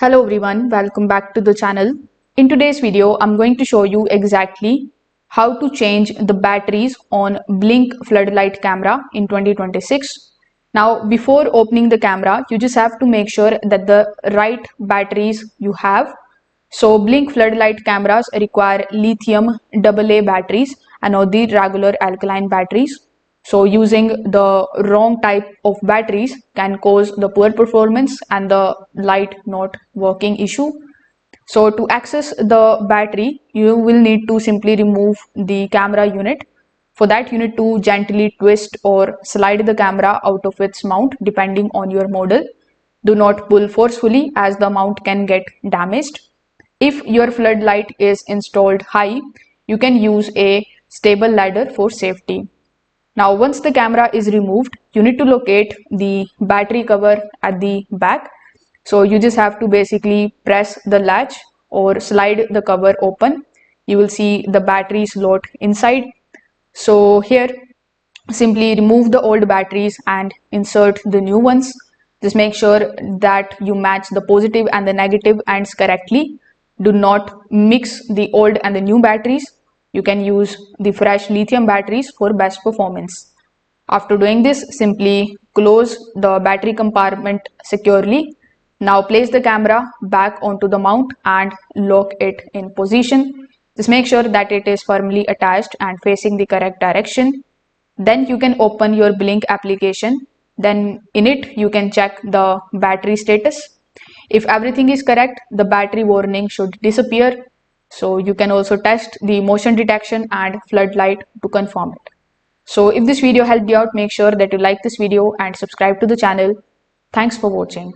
Hello everyone, welcome back to the channel. In today's video, I'm going to show you exactly how to change the batteries on Blink Floodlight Camera in 2026. Now, before opening the camera, you just have to make sure that the right batteries you have. So Blink Floodlight cameras require lithium AA batteries and not the regular alkaline batteries. So using the wrong type of batteries can cause the poor performance and the light not working issue. So to access the battery, you will need to simply remove the camera unit. For that, you need to gently twist or slide the camera out of its mount depending on your model. Do not pull forcefully as the mount can get damaged. If your floodlight is installed high, you can use a stable ladder for safety. Now, once the camera is removed, you need to locate the battery cover at the back. So you just have to basically press the latch or slide the cover open. You will see the battery slot inside. So here, simply remove the old batteries and insert the new ones. Just make sure that you match the positive and the negative ends correctly. Do not mix the old and the new batteries. You can use the fresh lithium batteries for best performance. After doing this, simply close the battery compartment securely. Now place the camera back onto the mount and lock it in position. Just make sure that it is firmly attached and facing the correct direction. Then you can open your Blink application. Then in it, you can check the battery status. If everything is correct, the battery warning should disappear. So you can also test the motion detection and floodlight to confirm it. So if this video helped you out, make sure that you like this video and subscribe to the channel. Thanks for watching.